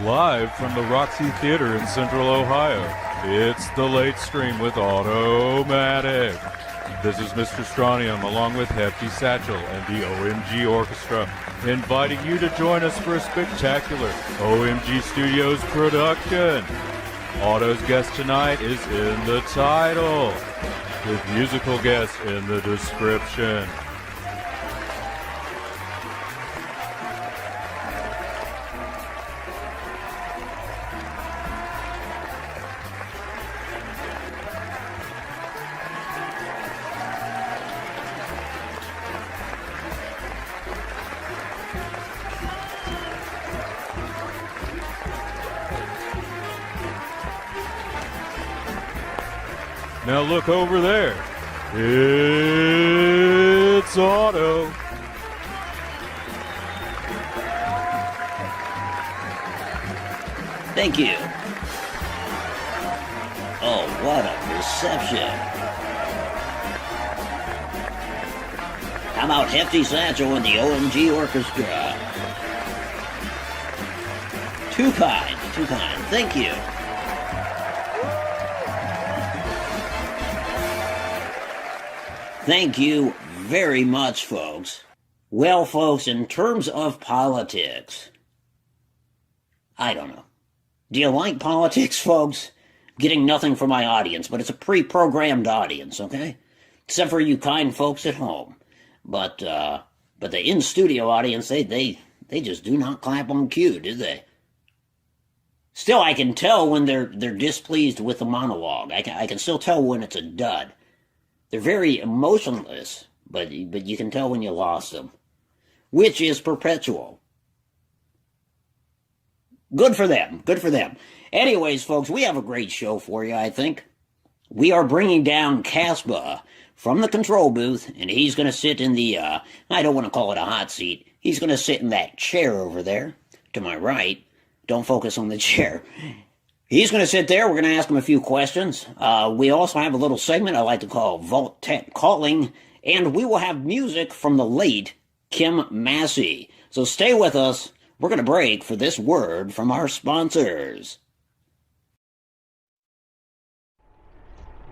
Live from the Roxy Theater in Central Ohio, it's The Late Stream with Otto Mattak. This is Mr. Strontium along with Hefty Satchel and the OMG Orchestra, inviting you to join us for a spectacular OMG Studios production. Otto's guest tonight is in the title, with musical guest in the description. Now look over there. It's Otto. Thank you. Oh, what a reception. How about Hefty Satchel and the OMG Orchestra? Too kind, too kind. Thank you. Thank you very much, folks. Well, folks, in terms of politics, I don't know. Do you like politics, folks? Getting nothing from my audience, but it's a pre-programmed audience, okay? Except for you kind folks at home. But the in-studio audience, they just do not clap on cue, do they? Still, I can tell when they're displeased with the monologue. I can still tell when it's a dud. They're very emotionless, but you can tell when you lost them, which is perpetual. Good for them. Good for them. Anyways, folks, we have a great show for you, I think. We are bringing down Kaspa from the control booth, and he's going to sit in the, I don't want to call it a hot seat. He's going to sit in that chair over there to my right. Don't focus on the chair. He's going to sit there. We're going to ask him a few questions. We also have a little segment I like to call Vault Tec Calling, and we will have music from the late Kim Massie. So stay with us. We're going to break for this word from our sponsors.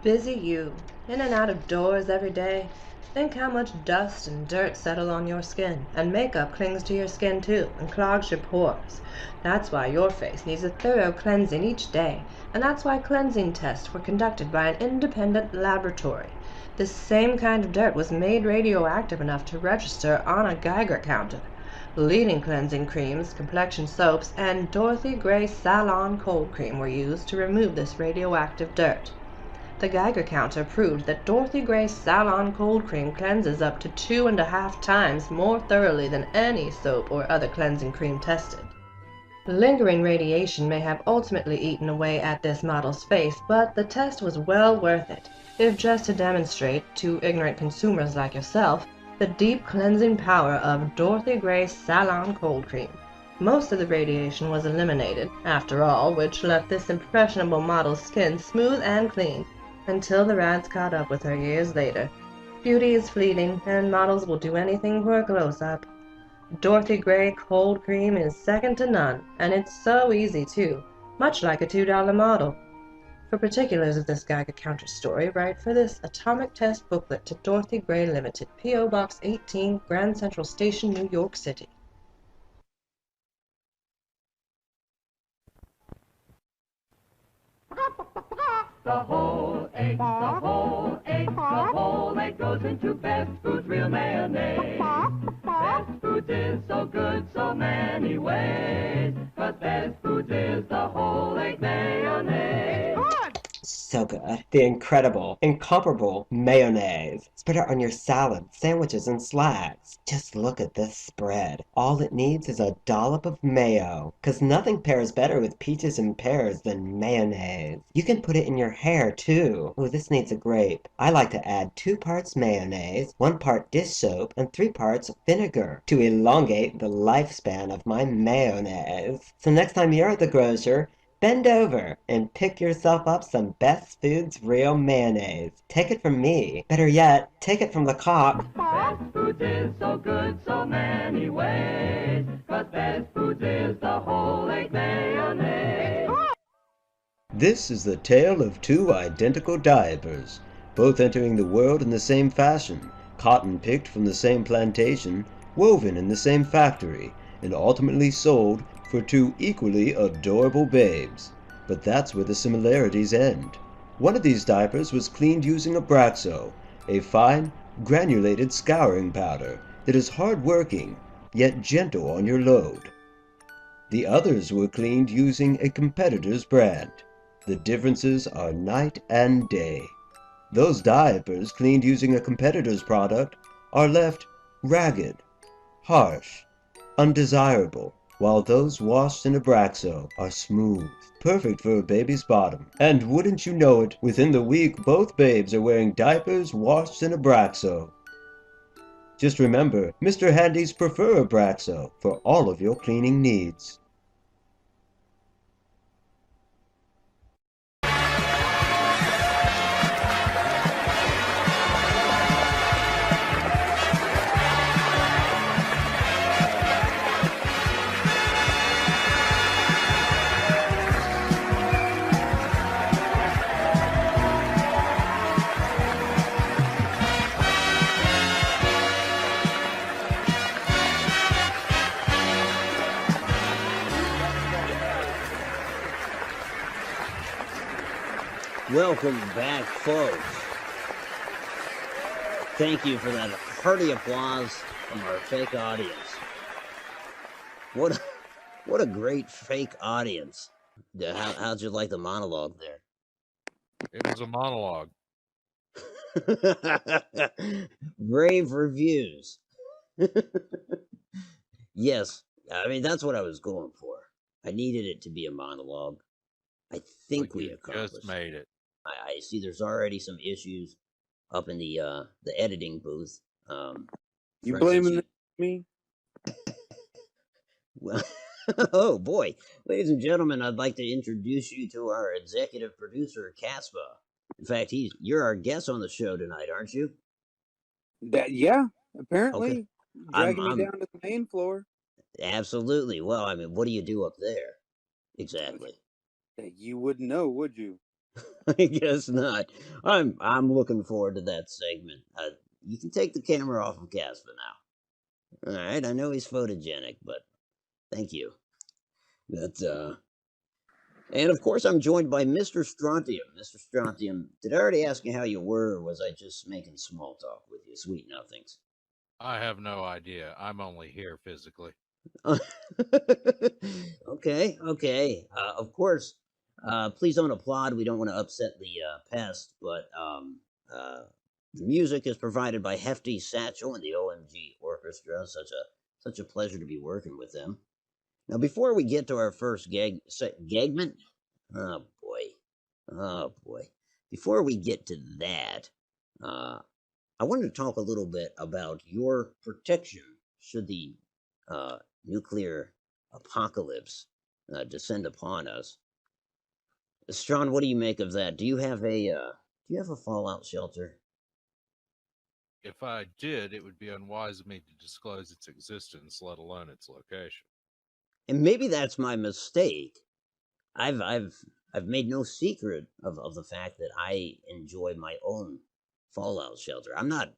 Busy you, in and out of doors every day. Think how much dust and dirt settle on your skin, and makeup clings to your skin too, and clogs your pores. That's why your face needs a thorough cleansing each day, and that's why cleansing tests were conducted by an independent laboratory. This same kind of dirt was made radioactive enough to register on a Geiger counter. Leading cleansing creams, complexion soaps, and Dorothy Gray Salon Cold Cream were used to remove this radioactive dirt. The Geiger counter proved that Dorothy Gray Salon Cold Cream cleanses up to 2.5 times more thoroughly than any soap or other cleansing cream tested. Lingering radiation may have ultimately eaten away at this model's face, but the test was well worth it, if just to demonstrate to ignorant consumers like yourself the deep cleansing power of Dorothy Gray Salon Cold Cream. Most of the radiation was eliminated, after all, which left this impressionable model's skin smooth and clean, until the rads caught up with her years later. Beauty is fleeting, and models will do anything for a close-up. Dorothy Gray Cold Cream is second to none, and it's so easy too, much like a $2 model. For particulars of this Geiger counter story, write for this atomic test booklet to Dorothy Gray Limited, P.O. Box 18, Grand Central Station, New York City. The whole egg, the whole egg, the whole egg goes into Best Foods real mayonnaise. Best Foods is so good so many ways, 'cause Best Foods is the whole egg mayonnaise. So good. The incredible, incomparable mayonnaise. Spread it on your salad, sandwiches, and slacks. Just look at this spread. All it needs is a dollop of mayo. 'Cause nothing pairs better with peaches and pears than mayonnaise. You can put it in your hair, too. Ooh, this needs a grape. I like to add 2 parts mayonnaise, 1 part dish soap, and 3 parts vinegar to elongate the lifespan of my mayonnaise. So next time you're at the grocer, bend over and pick yourself up some Best Foods real mayonnaise. Take it from me. Better yet, take it from the cock. Best Foods is so good so many ways, 'cause Best Foods is the whole egg mayonnaise. This is the tale of 2 identical diapers, both entering the world in the same fashion, cotton picked from the same plantation, woven in the same factory, and ultimately sold for 2 equally adorable babes. But that's where the similarities end. One of these diapers was cleaned using Abraxo, a fine, granulated scouring powder that is hard-working, yet gentle on your load. The others were cleaned using a competitor's brand. The differences are night and day. Those diapers cleaned using a competitor's product are left ragged, harsh, undesirable, while those washed in Abraxo are smooth, perfect for a baby's bottom. And wouldn't you know it, within the week both babes are wearing diapers washed in Abraxo. Just remember, Mr. Handy's prefer Abraxo for all of your cleaning needs. Welcome back, folks. Thank you for that hearty applause from our fake audience. What a great fake audience. How'd you like the monologue there? It was a monologue. Brave reviews. Yes, I mean, that's what I was going for. I needed it to be a monologue. I think we accomplished. Just made it. I see there's already some issues up in the editing booth. You blaming me? Well, oh boy, ladies and gentlemen, I'd like to introduce you to our executive producer, Kaspa. In fact, you're our guest on the show tonight, aren't you? Yeah, apparently. Okay. Dragging me down to the main floor. Absolutely. Well, I mean, what do you do up there? Exactly. You wouldn't know, would you? I guess not. I'm looking forward to that segment. You can take the camera off of Kaspa now. All right, I know he's photogenic, but thank you. And of course, I'm joined by Mr. Strontium. Mr. Strontium, did I already ask you how you were, or was I just making small talk with you? Sweet nothings. I have no idea. I'm only here physically. Okay. Of course, please don't applaud. We don't want to upset the pest, but the music is provided by Hefty Satchel and the OMG Orchestra. Such a pleasure to be working with them. Now, before we get to our first gagment, oh boy. Before we get to that, I wanted to talk a little bit about your protection should the nuclear apocalypse descend upon us. Strawn, what do you make of that? Do you have a fallout shelter? If I did, it would be unwise of me to disclose its existence, let alone its location. And maybe that's my mistake. I've I've made no secret of the fact that I enjoy my own fallout shelter. I'm not.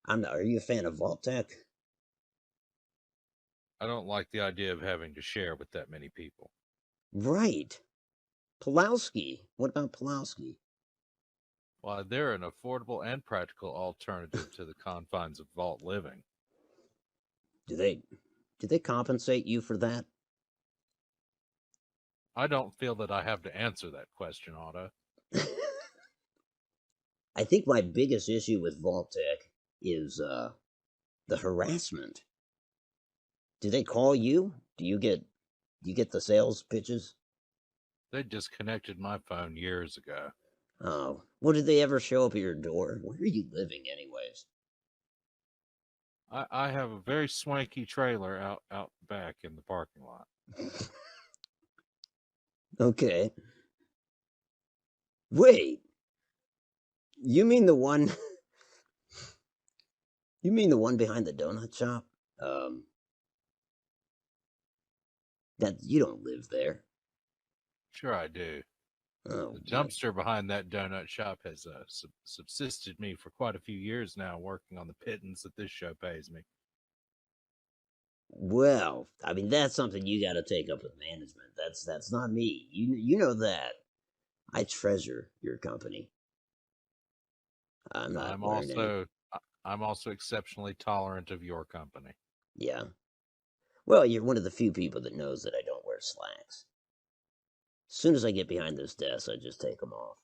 Are you a fan of Vault Tec? I don't like the idea of having to share with that many people. Right. Pulowski. What about Pulowski? Why, they're an affordable and practical alternative to the confines of vault living. Do they compensate you for that? I don't feel that I have to answer that question, Otto. I think my biggest issue with Vault Tec is the harassment. Do they call you? Do you get the sales pitches? They disconnected my phone years ago. Oh, well, did they ever show up at your door? Where are you living, anyways? I have a very swanky trailer out back in the parking lot. Okay. Wait. You mean the one? You mean the one behind the donut shop? That you don't live there. Sure I do. Oh, The dumpster behind that donut shop has subsisted me for quite a few years now, working on the pittance that this show pays me. well, I mean that's something you got to take up with management. That's not me. You know that. I treasure your company. I'm not wearing any. I'm also exceptionally tolerant of your company. Yeah. Well, you're one of the few people that knows that I don't wear slacks. As soon as I get behind this desk, I just take them off.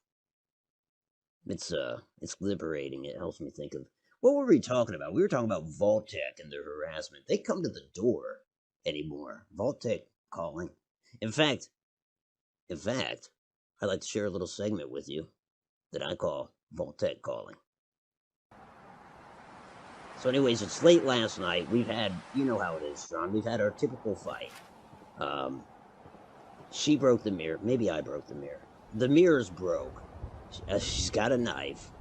It's liberating. It helps me think of what were we talking about? We were talking about Vault Tec and their harassment. They come to the door anymore. Vault Tec calling. In fact, I'd like to share a little segment with you that I call Vault Tec calling. So anyways, it's late last night. We've had, you know how it is, John. We've had our typical fight. She broke the mirror. Maybe I broke the mirror. The mirror's broke. She's got a knife.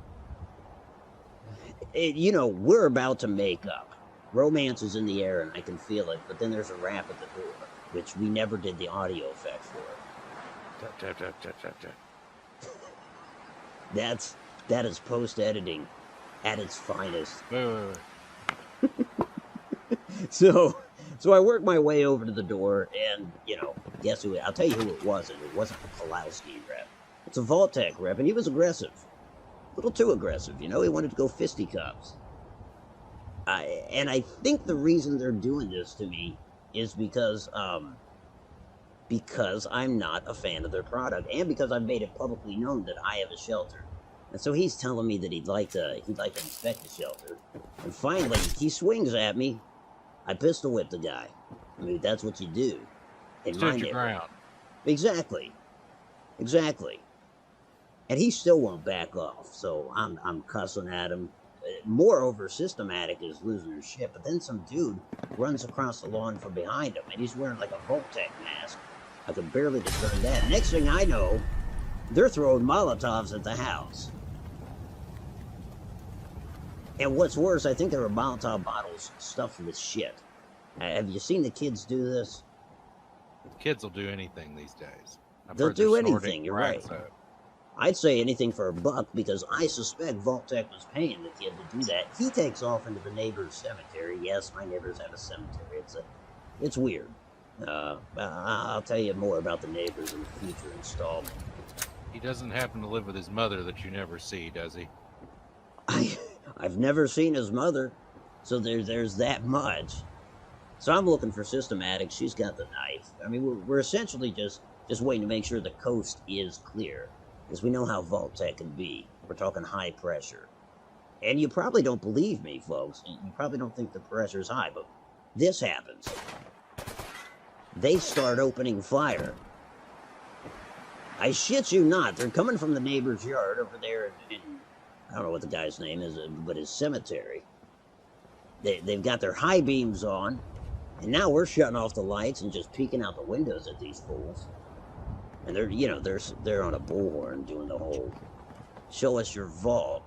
We're about to make up. Romance is in the air and I can feel it, but then there's a rap at the door, which we never did the audio effect for. Tap, tap, tap, tap, tap, tap. That is post-editing at its finest. Wait. So I work my way over to the door, and, guess who? I'll tell you who it wasn't. It wasn't a Pulowski rep. It's a Vault Tec rep, and he was aggressive. A little too aggressive, He wanted to go fisticuffs. And I think the reason they're doing this to me is because I'm not a fan of their product, and because I've made it publicly known that I have a shelter. And so he's telling me that he'd like to inspect the shelter. And finally, he swings at me. I pistol whip the guy. I mean, that's what you do. Stand your ground. Exactly. And he still won't back off, so I'm cussing at him. Moreover, Systematic is losing her shit, but then some dude runs across the lawn from behind him, and he's wearing like a Vault Tec mask. I could barely discern that. Next thing I know, they're throwing Molotovs at the house. And what's worse, I think there were Molotov bottles stuffed with shit. Have you seen the kids do this? Kids will do anything these days. They'll do anything, you're right. I'd say anything for $1 because I suspect Vault Tec was paying the kid to do that. He takes off into the neighbor's cemetery. Yes, my neighbors have a cemetery. It's weird. I'll tell you more about the neighbors in a future installment. He doesn't happen to live with his mother that you never see, does he? I've never seen his mother, so there's that much. So I'm looking for Systematic. She's got the knife. I mean, we're essentially just waiting to make sure the coast is clear, because we know how Vault Tec can be. We're talking high pressure. And you probably don't believe me, folks. You probably don't think the pressure's high, but this happens. They start opening fire. I shit you not. They're coming from the neighbor's yard over there in I don't know what the guy's name is, but his cemetery. They've got their high beams on, and now we're shutting off the lights and just peeking out the windows at these fools. And they're on a bullhorn doing the whole show us your vault.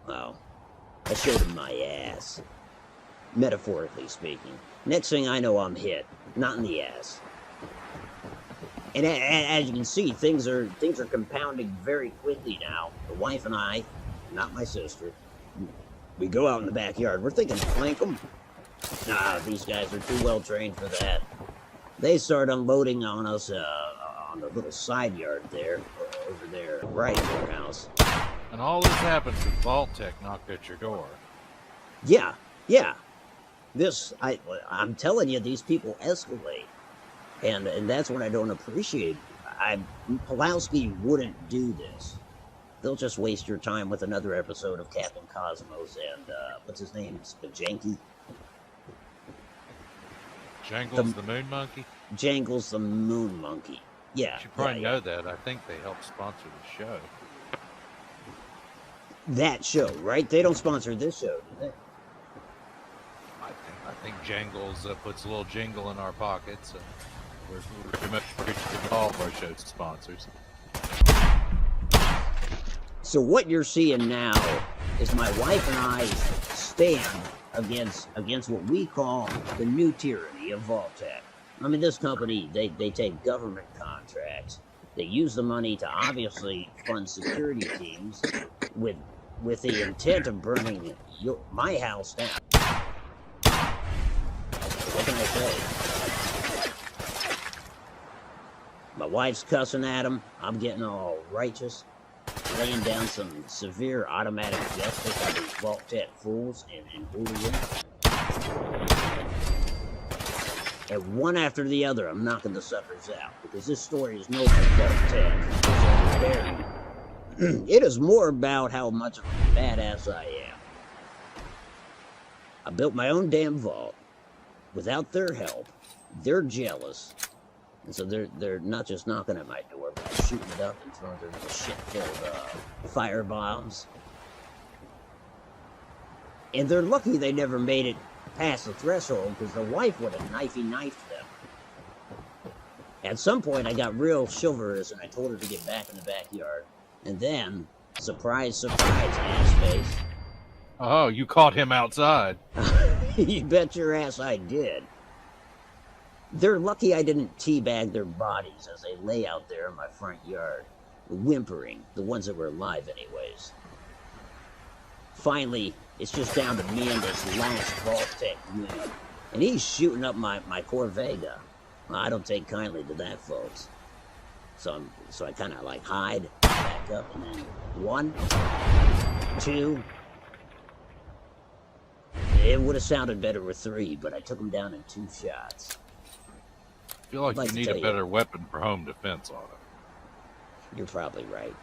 Well, I showed them my ass, metaphorically speaking. Next thing I know, I'm hit, not in the ass. And as you can see, things are compounding very quickly now. The wife and I, not my sister, we go out in the backyard. We're thinking flank them. Nah, these guys are too well trained for that. They start unloading on us on the little side yard there, over there, right in our house. And all this happens with Vault Tec knocked at your door. Yeah. I'm telling you, these people escalate. And that's what I don't appreciate. Pulowski wouldn't do this. They'll just waste your time with another episode of Captain Cosmos and, what's his name? Spajanky? Jangles the Moon Monkey? Jangles the Moon Monkey. Yeah. You should probably know that. I think they help sponsor the show. That show, right? They don't sponsor this show, do they? I think Jangles puts a little jingle in our pockets. And we're pretty much appreciative of all of our show sponsors. So what you're seeing now is my wife and I stand against what we call the new tyranny of Vault Tec. I mean, this company, they take government contracts. They use the money to obviously fund security teams with the intent of burning my house down. What can I say? My wife's cussing at him. I'm getting all righteous, laying down some severe automatic justice on these Vault Tec fools and hooligans. And one after the other, I'm knocking the suckers out, because this story is no more Vault Tec. It is more about how much of a badass I am. I built my own damn vault. Without their help, they're jealous. And so they're not just knocking at my door, but shooting it up and throwing their little shit-filled firebombs. And they're lucky they never made it past the threshold, because the wife would have knifed them. At some point, I got real chivalrous, and I told her to get back in the backyard. And then, surprise, ass face. Oh, you caught him outside. You bet your ass I did. They're lucky I didn't teabag their bodies as they lay out there in my front yard, whimpering, the ones that were alive anyways. Finally, it's just down to me and this last Vault Tec unit. And he's shooting up my Corvega. Well, I don't take kindly to that, folks. So I kind of like hide, back up, and then 1, 2. It would have sounded better with 3, but I took him down in 2 shots. I feel like you need a better weapon for home defense, Otto. You're probably right.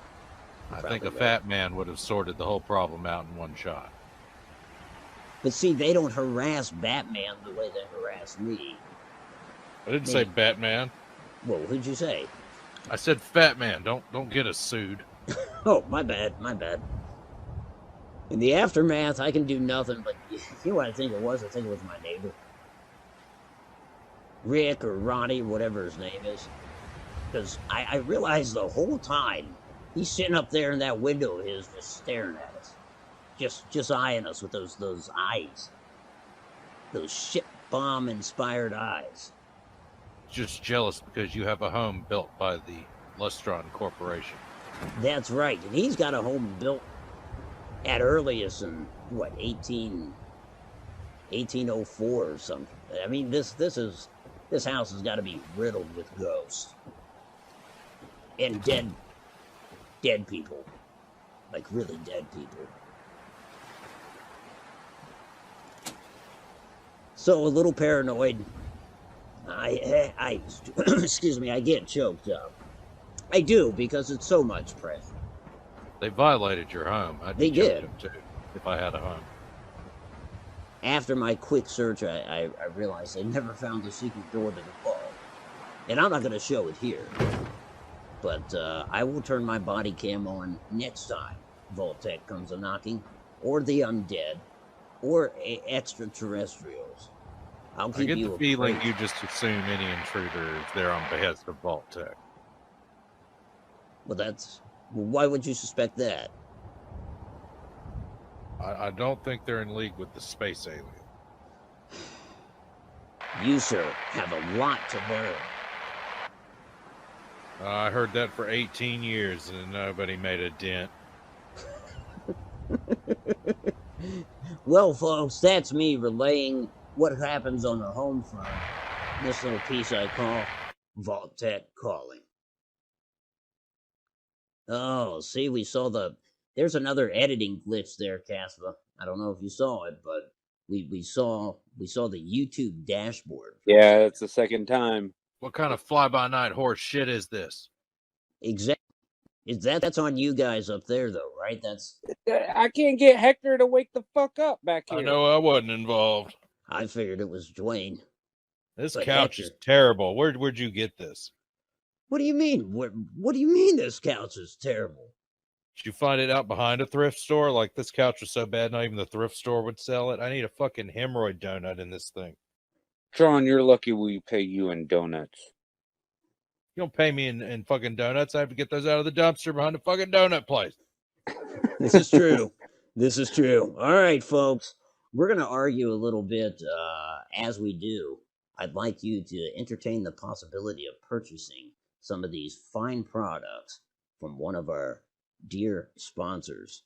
I think a fat man would have sorted the whole problem out in 1 shot. But see, they don't harass Batman the way they harass me. I didn't say Batman. Whoa, who'd you say? I said fat man. Don't get us sued. Oh, my bad. In the aftermath, I can do nothing, but you know what I think it was? I think it was my neighbor. Rick or Ronnie, whatever his name is. Because I realized the whole time, he's sitting up there in that window of his just staring at us. Just eyeing us with those eyes. Those shit bomb inspired eyes. Just jealous because you have a home built by the Lustron Corporation. That's right. And he's got a home built at earliest in, what, 1804 or something. I mean, this house has got to be riddled with ghosts. And dead people. Like, really dead people. So, a little paranoid. Excuse me, I get choked up. I do, because it's so much pressure. They violated your home. They did. Them too, if I had a home. After my quick search, I realized they never found the secret door to the vault. And I'm not going to show it here. But I will turn my body cam on next time Vault Tec comes a-knocking, or the undead, or extraterrestrials. I'll keep you I get the feeling you just assume any intruder is there on behest of Vault Tec. Well, why would you suspect that? I don't think they're in league with the space alien. You, sir, have a lot to learn. I heard that for 18 years and nobody made a dent. Well, folks, that's me relaying what happens on the home front. This little piece I call Vault Tec Calling. Oh, see, we saw there's another editing glitch there, Kaspa. I don't know if you saw it, but we saw the YouTube dashboard. Yeah, it's the second time. What kind of fly-by-night horse shit is this? Exactly. That's on you guys up there, though, right? I can't get Hector to wake the fuck up back here. I know I wasn't involved. I figured it was Dwayne. This But couch Hector- is terrible. Where'd you get this? What do you mean? What do you mean this couch is terrible? Did you find it out behind a thrift store? Like, this couch was so bad, not even the thrift store would sell it. I need a fucking hemorrhoid donut in this thing. Tron, you're lucky we pay you in donuts. You don't pay me in fucking donuts. I have to get those out of the dumpster behind the fucking donut place. This is true. This is true. All right, folks. We're going to argue a little bit as we do. I'd like you to entertain the possibility of purchasing some of these fine products from one of our dear sponsors.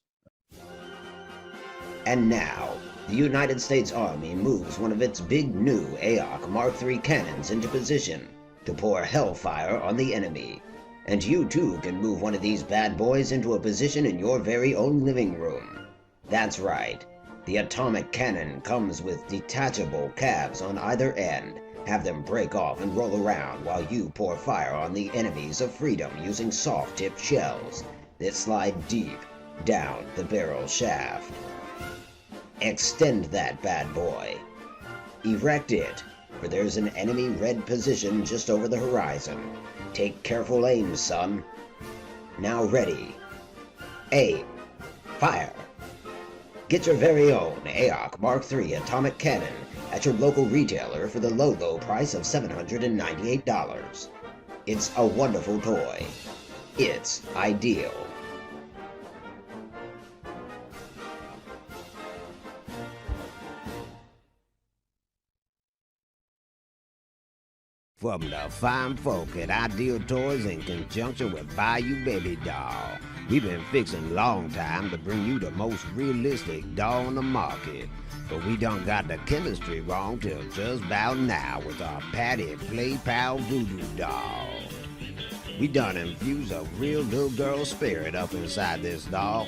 And now, the United States Army moves one of its big new AOC Mark III cannons into position to pour hellfire on the enemy. And you too can move one of these bad boys into a position in your very own living room. That's right. The atomic cannon comes with detachable cabs on either end. Have them break off and roll around while you pour fire on the enemies of freedom using soft-tipped shells that slide deep down the barrel shaft. Extend that bad boy. Erect it, for there's an enemy red position just over the horizon. Take careful aim, son. Now ready. Aim. Fire. Get your very own AOC Mark III atomic cannon at your local retailer for the low price of $798. It's a wonderful toy. It's ideal. From the fine folk at Ideal Toys in conjunction with Bayou Baby Doll, we've been fixing a long time to bring you the most realistic doll on the market. But we done got the chemistry wrong till just about now with our Patty Play Pal Voodoo doll. We done infused a real little girl spirit up inside this doll.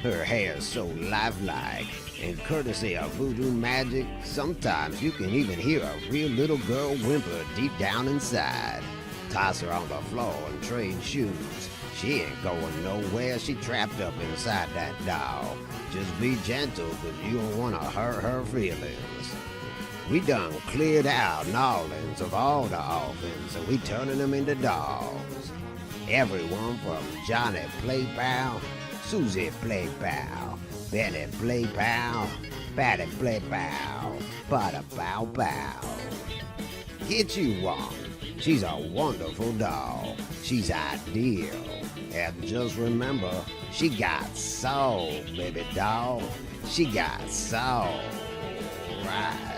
Her hair's so lifelike, and courtesy of voodoo magic, sometimes you can even hear a real little girl whimper deep down inside. Toss her on the floor and trade shoes. She ain't going nowhere, she trapped up inside that doll. Just be gentle, cause you don't wanna hurt her feelings. We done cleared out Nolans of all the orphans, and we turning them into dolls. Everyone from Johnny Playpal, Susie Playpal, Benny Playpal, Patty Playpal, Potter Pow Pow. Get you one. She's a wonderful doll. She's ideal. And just remember, she got soul, baby doll. She got soul. Right.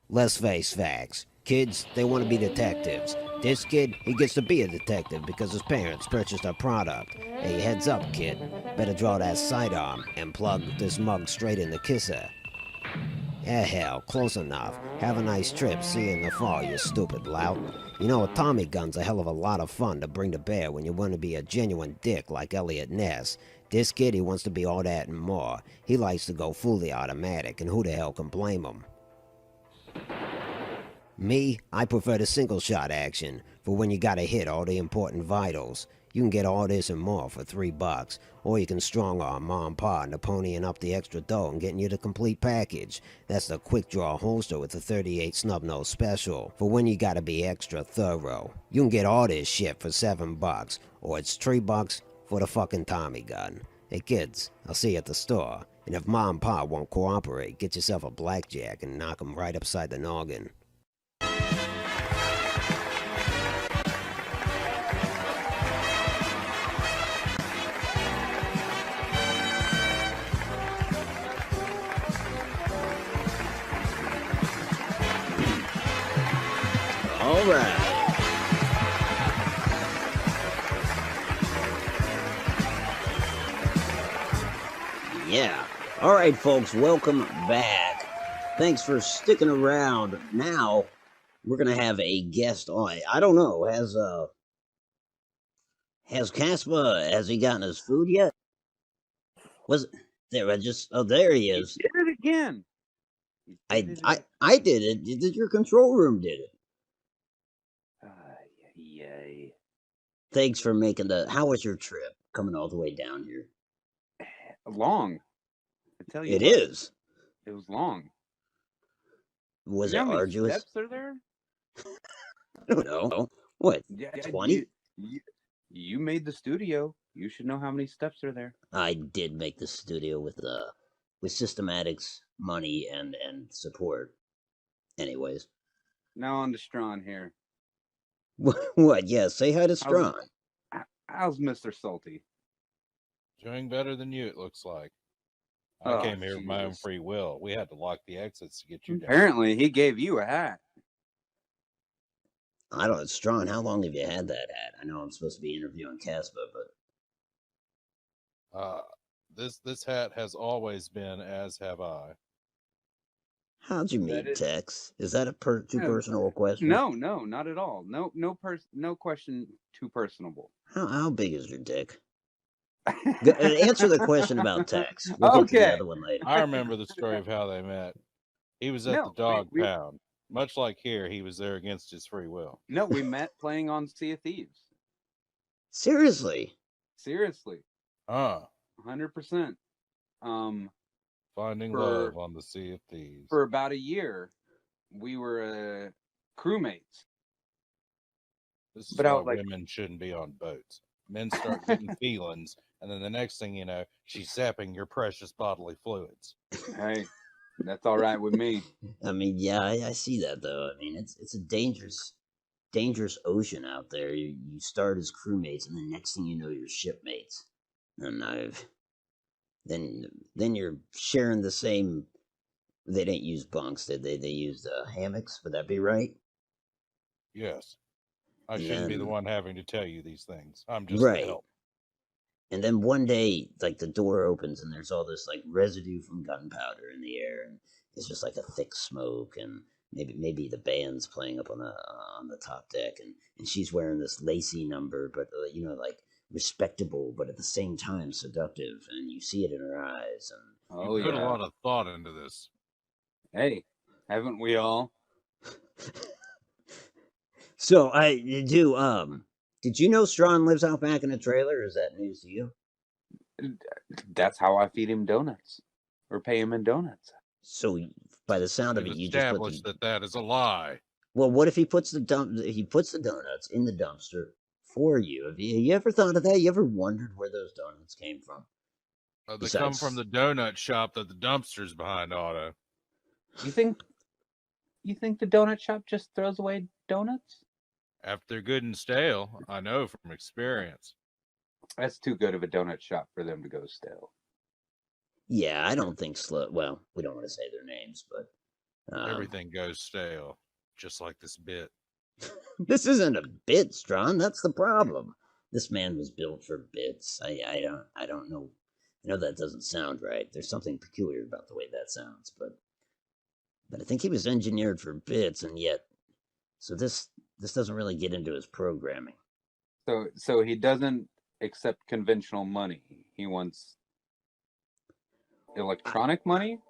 Let's face facts. Kids, they want to be detectives. This kid, he gets to be a detective because his parents purchased a product. Hey, heads up, kid. Better draw that sidearm and plug this mug straight in the kisser. Yeah, hell, close enough. Have a nice trip. See you in the fall, you stupid lout. You know, a Tommy gun's a hell of a lot of fun to bring to bear when you want to be a genuine dick like Elliot Ness. This kid, he wants to be all that and more. He likes to go fully automatic, and who the hell can blame him? Me, I prefer the single-shot action, for when you gotta hit all the important vitals. You can get all this and more for $3, or you can strong-arm Mom and Pa into ponying up the extra dough and getting you the complete package. That's the quick-draw holster with the 38 snub-nose special, for when you gotta be extra thorough. You can get all this shit for $7, or it's $3 for the fucking Tommy gun. Hey kids, I'll see you at the store, and if Mom and Pa won't cooperate, get yourself a blackjack and knock 'em right upside the noggin. All right. Yeah. All right, folks, welcome back. Thanks for sticking around. Now, we're going to have a guest on. I don't know, has Kaspa, has he gotten his food yet? Was there, there he is. He did it again. I did it. Your control room did it. Yay. Thanks for making how was your trip coming all the way down here? Long. I tell you It what, is. It was long. Was You it know how many arduous? steps are there? I don't know. What? Yeah, 20? You made the studio. You should know how many steps are there. I did make the studio with Systematics money and support. Anyways. Now on to Strawn here. What? Yeah, say hi to Strawn. How's Mr. Salty? Doing better than you, it looks like. I came here of my own free will. We had to lock the exits to get you down. Apparently, he gave you a hat. I don't know, Strawn, how long have you had that hat? I know I'm supposed to be interviewing Kaspa, but this hat has always been, as have I. How'd you meet Tex? Is that a too personal question? No, not at all. No question too personable. How big is your dick? Answer the question about Tex. We'll get to the other one later. I remember the story of how they met. He was at the dog pound. Much like here, he was there against his free will. No, we met playing on Sea of Thieves. Seriously? 100%. Finding love on the Sea of Thieves. For about a year, we were crewmates. This is why women shouldn't be on boats. Men start getting feelings, and then the next thing you know, she's sapping your precious bodily fluids. Hey, that's all right with me. I mean, yeah, I see that though. I mean, it's a dangerous ocean out there. You start as crewmates, and the next thing you know, you're shipmates. And then you're sharing the same. They didn't use bunks, did they? They used hammocks. Would that be right? Yes. I shouldn't be the one having to tell you these things. I'm just right. the help. And then one day, like, the door opens and there's all this like residue from gunpowder in the air, and it's just like a thick smoke, and maybe the band's playing up on the top deck, and she's wearing this lacy number, but like respectable, but at the same time seductive, and you see it in her eyes. And you put a lot of thought into this. Hey, haven't we all? So I do. Did you know Strawn lives out back in a trailer? Or is that news to you? That's how I feed him donuts, or pay him in donuts. So by the sound of it, you just established that is a lie. Well, what if he puts the donuts in the dumpster for you? Have you ever thought of that? You ever wondered where those donuts came from? They come from the donut shop that the dumpster's behind, Otto. You think the donut shop just throws away donuts? After they're good and stale, I know from experience. That's too good of a donut shop for them to go stale. Yeah, I don't think well, we don't want to say their names, but everything goes stale, just like this bit. This isn't a bit, Strawn. That's the problem. This man was built for bits. I don't know. I know that doesn't sound right. There's something peculiar about the way that sounds, but I think he was engineered for bits, and yet, so this doesn't really get into his programming. So he doesn't accept conventional money. He wants electronic money?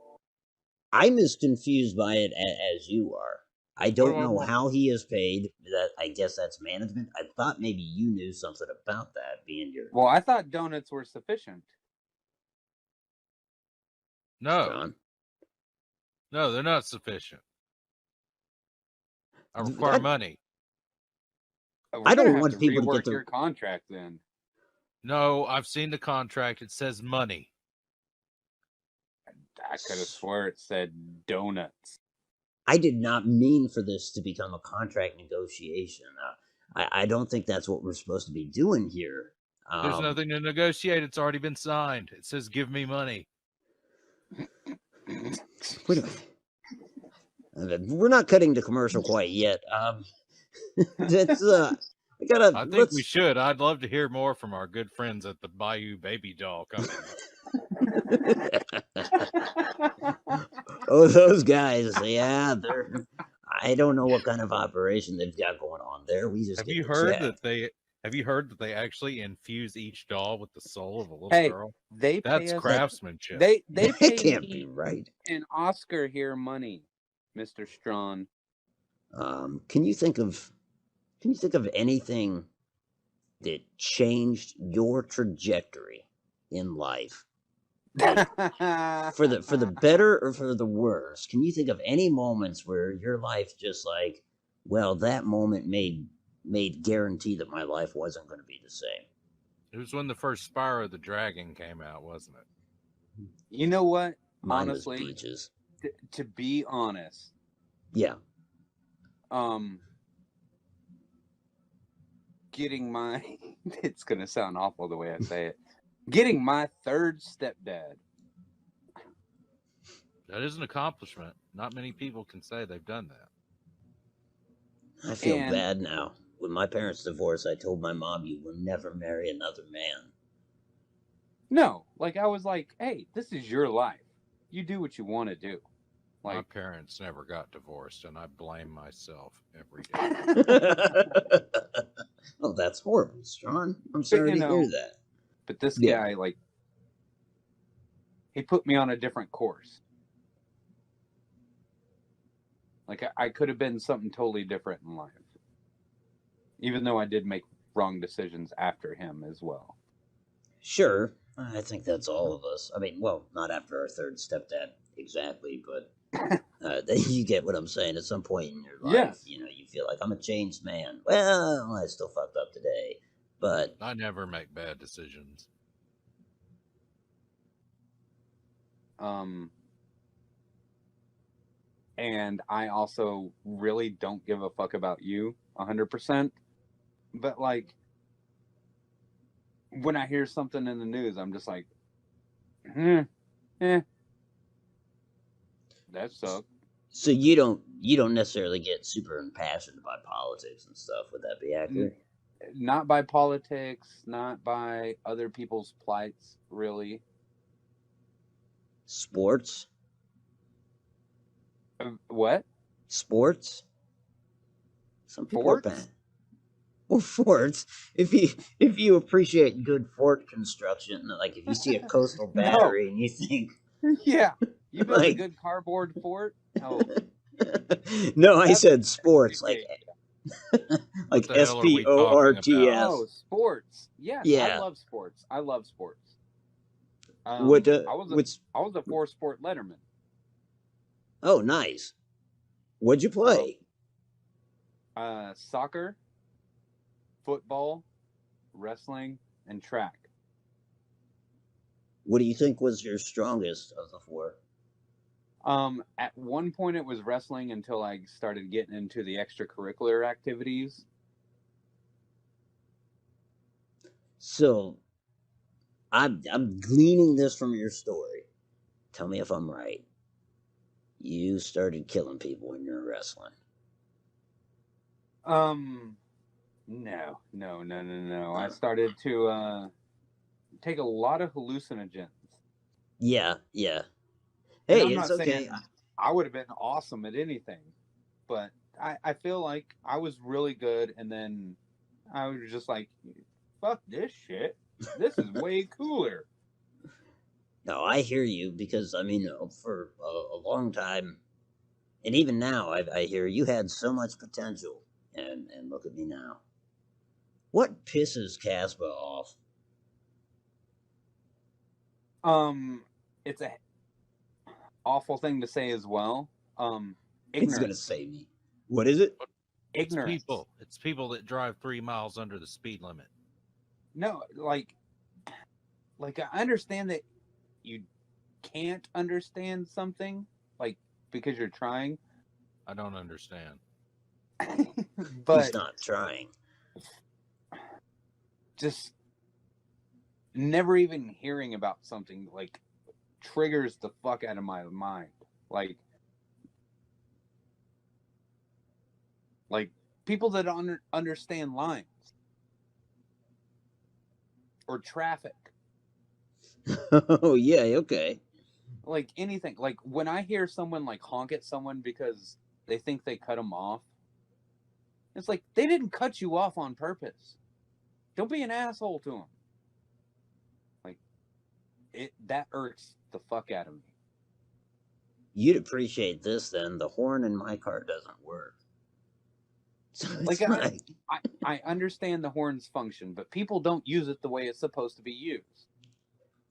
I'm as confused by it as you are. I don't know how he is paid. I guess that's management. I thought maybe you knew something about that, being your... Well, I thought donuts were sufficient. No. Strawn? No, they're not sufficient. I require money. I don't want people to get your contract then. No, I've seen the contract. It says money. I could have swore it said donuts. I did not mean for this to become a contract negotiation. I don't think that's what we're supposed to be doing here. There's nothing to negotiate. It's already been signed. It says, give me money. Wait a minute. We're not cutting to commercial quite yet. That's I gotta. I think we Let's. should. I'd love to hear more from our good friends at the Bayou Baby Doll Company. Oh, those guys. Yeah, they're. I don't know what kind of operation they've got going on there. We just Have get you the heard check. that they? Have you heard that they actually infuse each doll with the soul of a little Hey, girl? they pay That's us. craftsmanship. They That pay can't be me right. an Oscar here money, Mr. Strawn. Can you think of? Can you think of anything that changed your trajectory in life? Like for the better or for the worse? Can you think of any moments where your life just like, well, that moment made guarantee that my life wasn't going to be the same? It was when the first Spyro the Dragon came out, wasn't it? You know what? Mine Honestly, was Beaches. to be honest, Yeah. Getting my it's gonna sound awful the way I say it. Getting my third stepdad. That is an accomplishment. Not many people can say they've done that. I feel And- bad now. When my parents divorced, I told my mom, "You will never marry another man." No, like I was like, hey, this is your life. You do what you want to do. My Like parents never got divorced, and I blame myself every day. Oh, that's horrible, Sean. I'm sorry to hear that. But this Yeah. guy, like, he put me on a different course. Like I could have been something totally different in life. Even though I did make wrong decisions after him as well. Sure, I think that's all of us. I mean, well, not after our third stepdad exactly, but you get what I'm saying. At some point in your life, Yes. you know, you feel like I'm a changed man. Well, I still fucked up today, but I never make bad decisions. And I also really don't give a fuck about you 100%. But like, when I hear something in the news, I'm just like, that sucks. so you don't necessarily get super impassioned by politics and stuff. Would that be accurate? Not by politics, not by other people's plights, really. Sports? What? Sports? Some people Forts? are bad. Well, forts. If you appreciate good fort construction, like if you see a coastal battery and you think, Yeah. You build a Like- good cardboard fort? Oh, no, I That's said sports, like What the hell are we SPORTS. oh, sports. Yes, Yeah. I love sports. I love sports. What? I was a 4-sport letterman. Oh, nice. What'd you play? Soccer, football, wrestling, and track. What do you think was your strongest of the four? At one point it was wrestling until I started getting into the extracurricular activities. So, I'm gleaning this from your story. Tell me if I'm right. You started killing people when you were wrestling. No. I started to take a lot of hallucinogens. Yeah. And Hey, I'm it's not okay. saying I would have been awesome at anything, but I feel like I was really good, and then I was just like, fuck this shit. This is way cooler. No, I hear you because I mean, for a long time, and even now, I hear you had so much potential, and look at me now. What pisses Kaspa off? It's a awful thing to say as well. He's gonna Ignorance. say me. What is it? Ignorance. It's people that drive 3 miles under the speed limit. No, like I understand that you can't understand something, like because you're trying. I don't understand. But He's not trying. just never even hearing about something like triggers the fuck out of my mind. Like people that don't understand lines or traffic. Oh, yeah, okay. Like anything. Like when I hear someone like honk at someone because they think they cut them off, it's like they didn't cut you off on purpose. Don't be an asshole to them. Like that irks the fuck out of me. You'd appreciate this then. The horn in my car doesn't work. So it's Like I understand the horn's function, but people don't use it the way it's supposed to be used.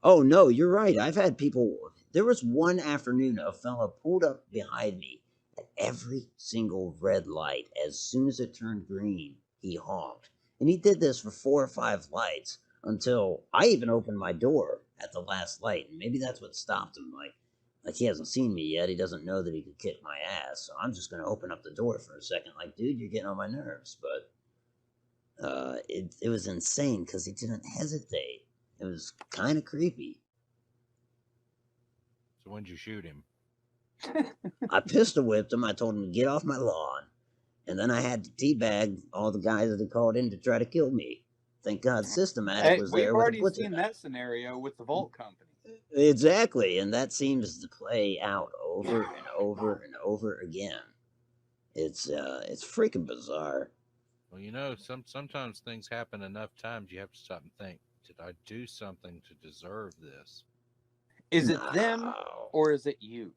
Oh, no, you're right. I've had people... There was one afternoon a fella pulled up behind me at every single red light. As soon as it turned green, he honked. And he did this for 4 or 5 lights until I even opened my door at the last light. And maybe that's what stopped him. Like he hasn't seen me yet. He doesn't know that he could kick my ass. So I'm just going to open up the door for a second. Like, dude, you're getting on my nerves. But it was insane because he didn't hesitate. It was kind of creepy. So when'd you shoot him? I pistol whipped him. I told him to get off my lawn. And then I had to teabag all the guys that had called in to try to kill me. Thank God Systematic was there. We've already with a seen that scenario with the Vault Company. Exactly, and that seems to play out over and over and over again. It's freaking bizarre. Well, you know, sometimes things happen enough times you have to stop and think, did I do something to deserve this? Is it them or is it you?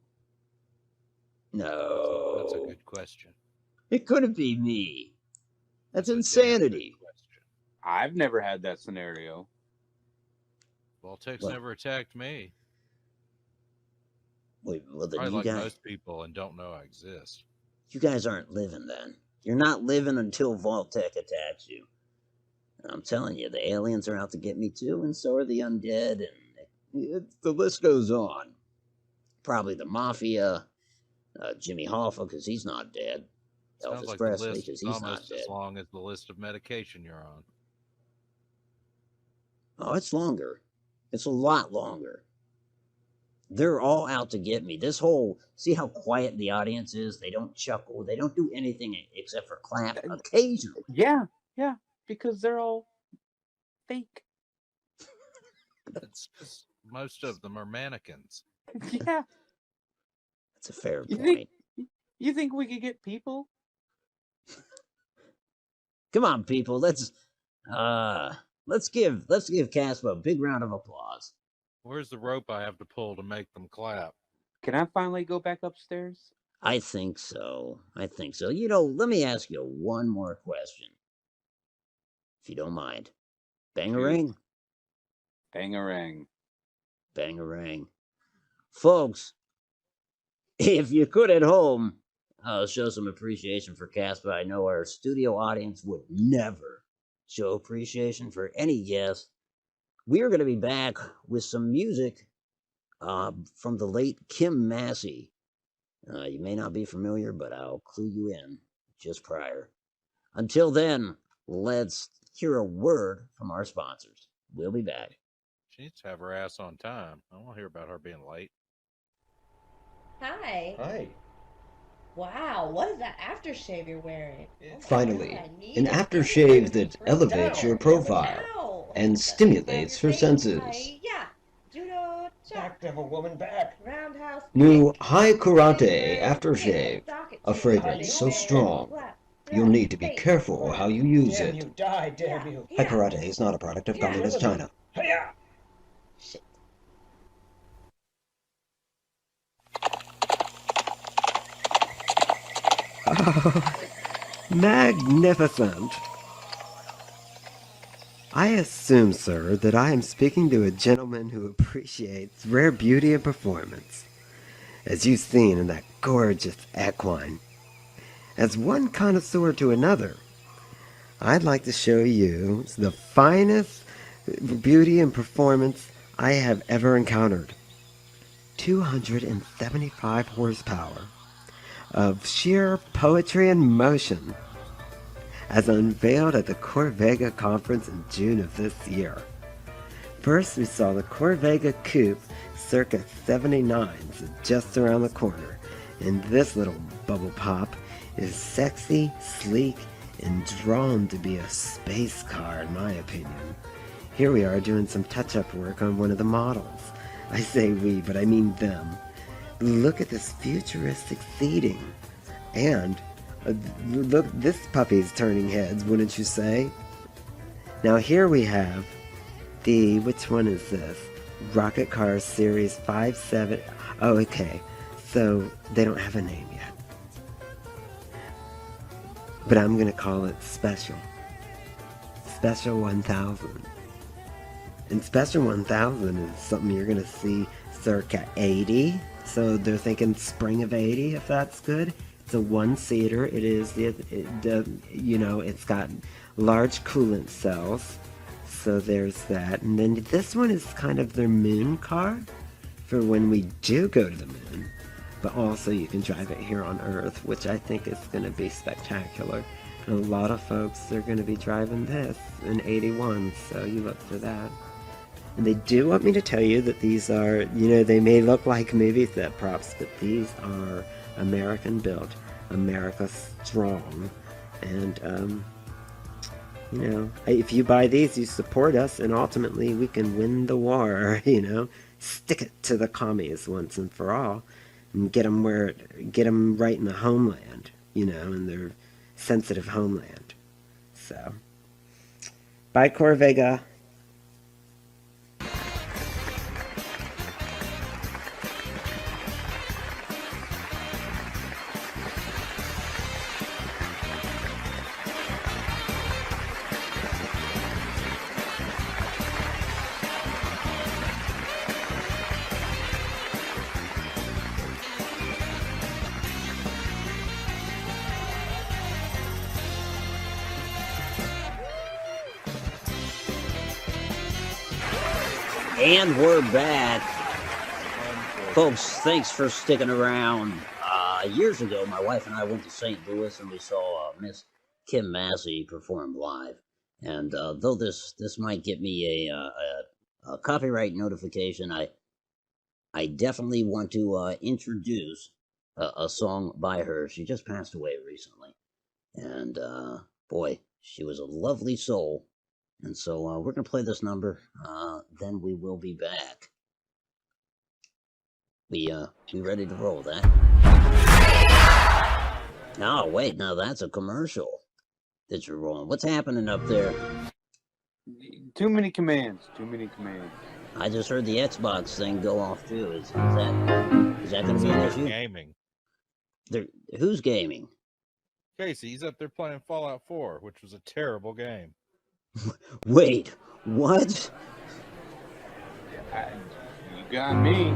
No. That's a good question. It couldn't be me. That's insanity. I've never had that scenario. Vault Tec's never attacked me. Wait, well, then Probably you like guys, most people and don't know I exist. you guys aren't living then. You're not living until Vault Tec attacks you. And I'm telling you, the aliens are out to get me too, and so are the undead, and the list goes on. Probably the Mafia, Jimmy Hoffa, because he's not dead. Sounds Elvis like Presley, the list because is he's not almost dead. as long as the list of medication you're on. Oh, it's longer. It's a lot longer. They're all out to get me. See how quiet the audience is? They don't chuckle. They don't do anything except for clap occasionally. Yeah, because they're all fake. It's just, most of them are mannequins. Yeah. That's a fair point. You think we could get people? Come on, people. Let's give Kaspa a big round of applause. Where's the rope I have to pull to make them clap? Can I finally go back upstairs? I think so. You know, let me ask you one more question. If you don't mind. Bang-a-ring? Bang-a-ring. Bang-a-ring. Folks, if you could at home, show some appreciation for Kaspa. I know our studio audience would never show appreciation for any guest. We are going to be back with some music from the late Kim Massie. You may not be familiar, but I'll clue you in just prior. Until then, let's hear a word from our sponsors. We'll be back. She needs to have her ass on time. I don't want to hear about her being late. Hi. Hi. Wow, what is that aftershave you're wearing? Finally, an aftershave that elevates your profile and stimulates her senses. Yeah. Judo chop. Have a woman back. Roundhouse. New High Karate Aftershave, a fragrance so strong, you'll need to be careful how you use Damn it. you, die, damn you. High Karate is not a product of Communist China. Hiya! Shit. Magnificent. I assume, sir, that I am speaking to a gentleman who appreciates rare beauty and performance, as you've seen in that gorgeous equine. As one connoisseur to another, I'd like to show you the finest beauty and performance I have ever encountered. 275 horsepower of sheer poetry and motion, as unveiled at the Corvega conference in June of this year. First, we saw the Corvega Coupe circa 79, so just around the corner, and this little bubble pop is sexy, sleek, and drawn to be a space car, in my opinion. Here we are doing some touch-up work on one of the models. I say we, but I mean them. Look at this futuristic seating. And look, this puppy's turning heads, wouldn't you say? Now here we have the, which one is this? Rocket Car Series 57. Oh, okay. So they don't have a name yet. But I'm going to call it Special. Special 1000. And Special 1000 is something you're going to see circa 80. So they're thinking spring of 80, if that's good. It's a one-seater. It is, you know, it's got large coolant cells. So there's that. And then this one is kind of their moon car for when we do go to the moon. But also you can drive it here on Earth, which I think is going to be spectacular. And a lot of folks are going to be driving this in 81, so you look for that. And they do want me to tell you that these are, you know, they may look like movie set props, but these are American built, America strong. And, you know, if you buy these, you support us, and ultimately we can win the war, you know. Stick it to the commies once and for all, and get them right in the homeland, you know, in their sensitive homeland. So, bye, Corvega. And we're back. Folks, thanks for sticking around. Years ago, my wife and I went to St. Louis and we saw Miss Kim Massie perform live. And though this might get me a copyright notification, I definitely want to introduce a song by her. She just passed away recently. And boy, she was a lovely soul. And so we're going to play this number, then we will be back. We ready to roll that? Oh, wait, now that's a commercial that you're rolling. What's happening up there? Too many commands. I just heard the Xbox thing go off, too. Is that going to be an issue? Gaming. Who's gaming? Casey, he's up there playing Fallout 4, which was a terrible game. Wait, what? You got me.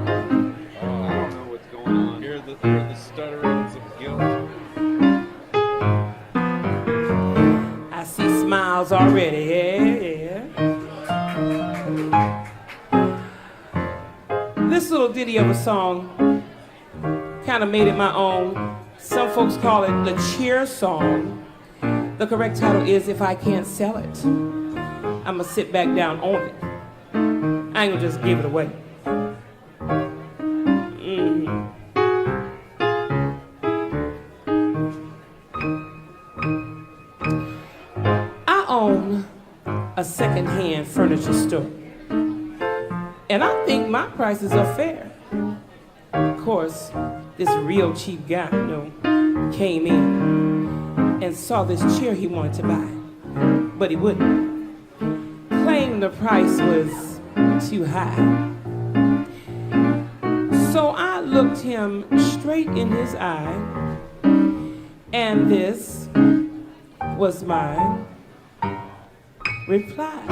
Oh, I don't know what's going on. Hear the stutterings of guilt. I see smiles already, yeah. This little ditty of a song kind of made it my own. Some folks call it the cheer song. The correct title is If I Can't Sell It. I'ma sit back down on it. I ain't gonna just give it away. I own a second-hand furniture store, and I think my prices are fair. Of course, this real cheap guy, you know, came in and saw this chair he wanted to buy, but he wouldn't. Claimed the price was too high. So I looked him straight in his eye, and this was my reply.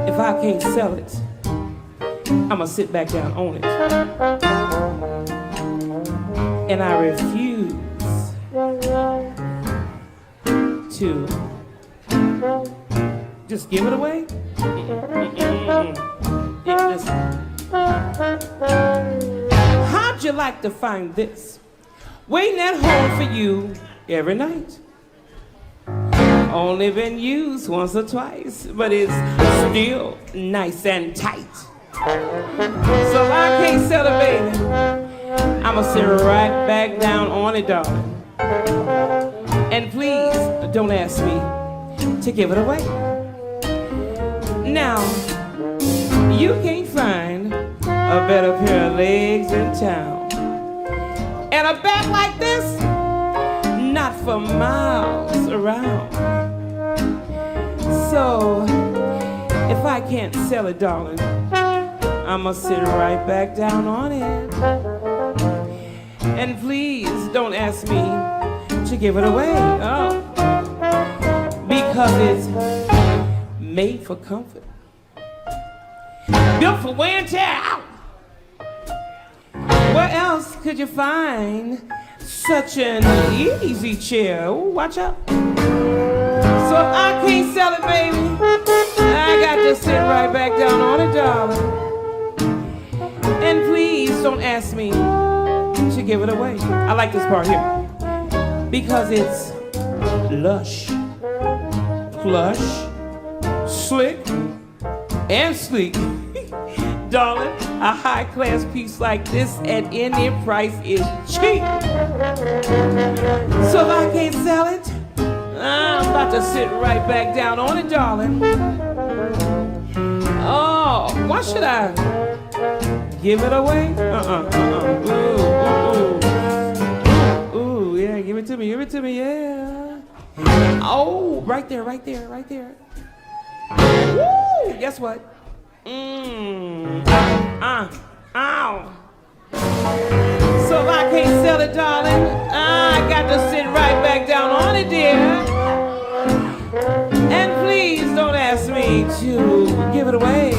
If I can't sell it, I'ma sit back down on it. And I refuse to just give it away. Yeah, listen. How'd you like to find this? Waiting at home for you every night. Only been used once or twice, but it's still nice and tight. So I can't sell it, baby. I'ma sit right back down on it, darling. And please don't ask me to give it away. Now, you can't find a better pair of legs in town. And a back like this, not for miles around. So, if I can't sell it, darling, I'ma sit right back down on it. And please don't ask me to give it away. Oh, because it's made for comfort, built for wear and tear. Ow. Where else could you find such an easy chair? Ooh, watch out. So if I can't sell it, baby, I got to sit right back down on it, darling. And please don't ask me to give it away. I like this part here because it's lush, plush, slick, and sleek. Darling, a high-class piece like this at any price is cheap. So if I can't sell it, I'm about to sit right back down on it, darling. Oh, why should I give it away? Ooh, yeah, give it to me, yeah. Oh, right there. Woo, guess what? Ow. So if I can't sell it, darling, I got to sit right back down on it, dear. And please don't ask me to give it away.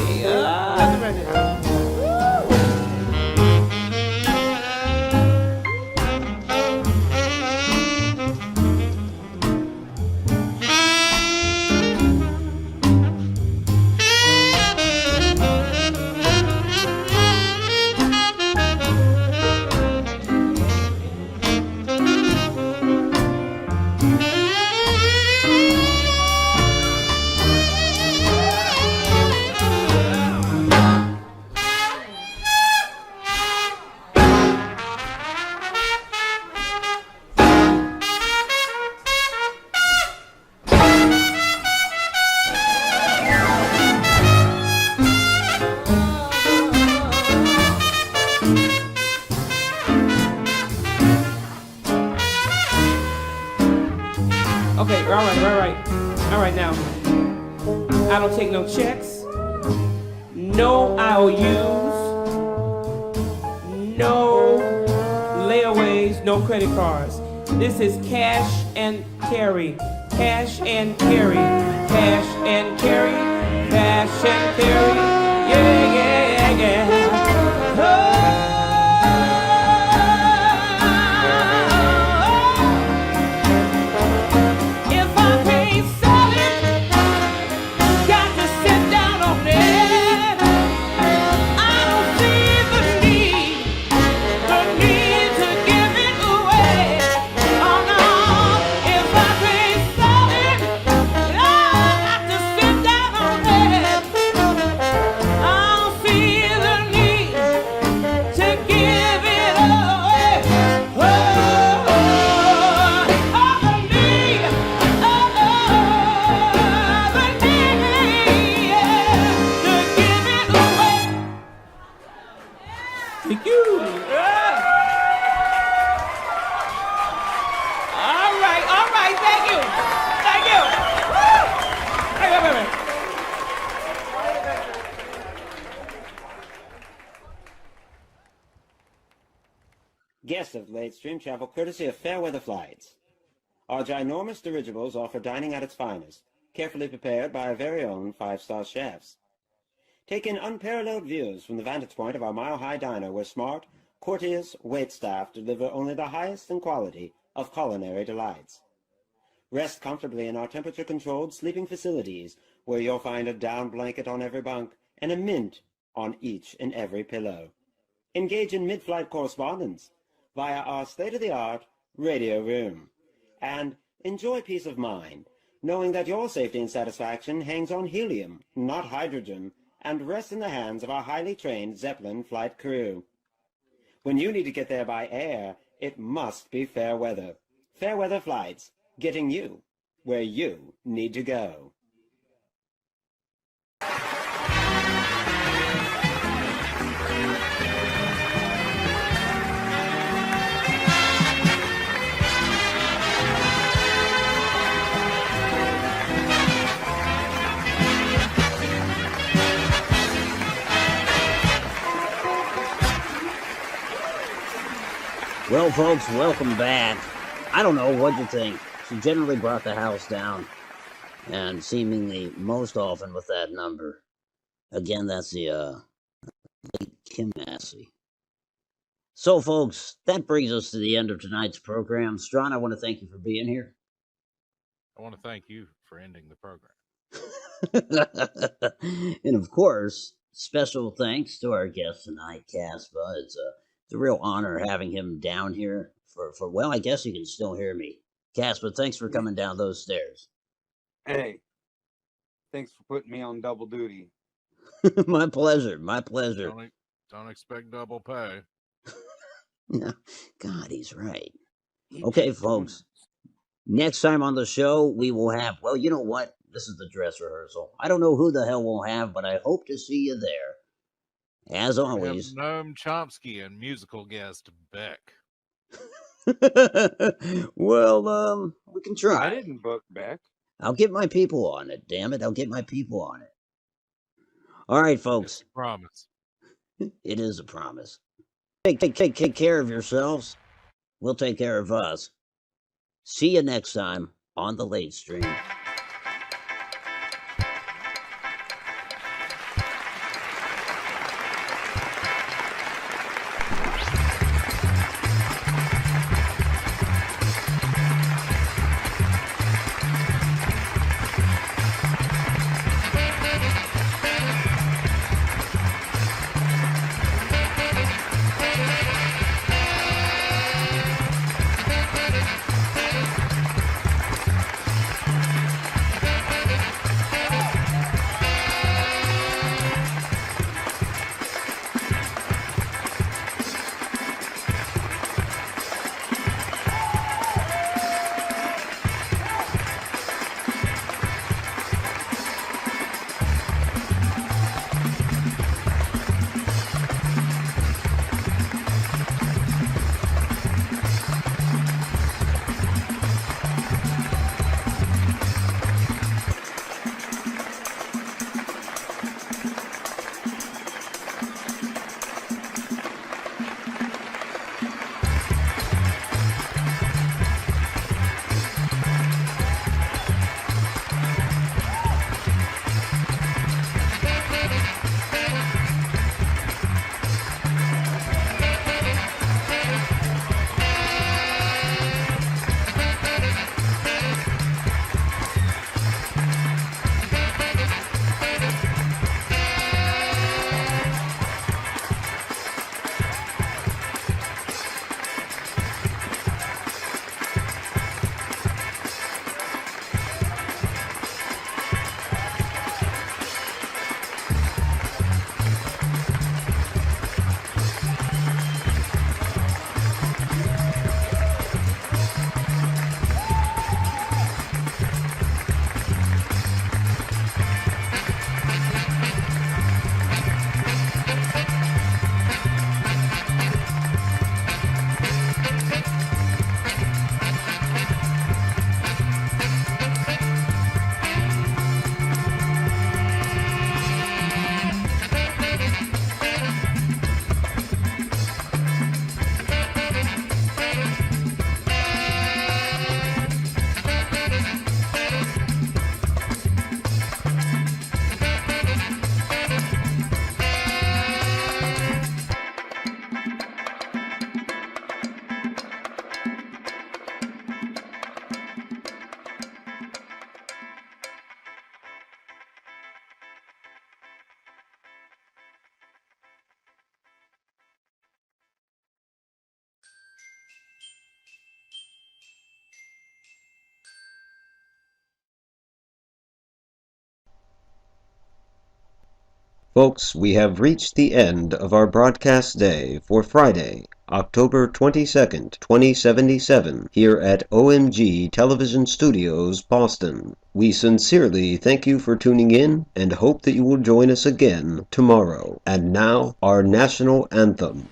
Okay, all right now. I don't take no checks, no IOUs, no layaways, no credit cards. This is cash and carry, cash and carry, cash and carry, cash and carry. Yeah. Oh. Guests of late stream travel courtesy of Fairweather Flights. Our ginormous dirigibles offer dining at its finest, carefully prepared by our very own five-star chefs. Take in unparalleled views from the vantage point of our mile-high diner where smart, courteous waitstaff deliver only the highest in quality of culinary delights. Rest comfortably in our temperature-controlled sleeping facilities where you'll find a down blanket on every bunk and a mint on each and every pillow. Engage in mid-flight correspondence via our state-of-the-art radio room. And enjoy peace of mind, knowing that your safety and satisfaction hangs on helium, not hydrogen, and rests in the hands of our highly trained Zeppelin flight crew. When you need to get there by air, it must be fair weather. Fair weather flights, getting you where you need to go. Well, folks, welcome back. I don't know, what'd you think? She generally brought the house down, and seemingly most often with that number. Again, that's the late Kim Massie. So, folks, that brings us to the end of tonight's program. Strawn, I want to thank you for being here. I want to thank you for ending the program. And of course, special thanks to our guest tonight, Kaspa. It's a real honor having him down here for well, I guess you can still hear me. Kaspa, thanks for coming down those stairs. Hey, thanks for putting me on double duty. My pleasure. My pleasure. Don't expect double pay. No, God, he's right. Okay, folks. Next time on the show, we will have, well, you know what? This is the dress rehearsal. I don't know who the hell we'll have, but I hope to see you there. As always. We have Noam Chomsky and musical guest Beck. Well, we can try. I didn't book Beck. I'll get my people on it, damn it. I'll get my people on it. All right, folks. It's a promise. It is a promise. Take care of yourselves. We'll take care of us. See you next time on the Late Stream. Folks, we have reached the end of our broadcast day for Friday, October 22nd, 2077, here at OMG Television Studios, Boston. We sincerely thank you for tuning in and hope that you will join us again tomorrow. And now, our national anthem.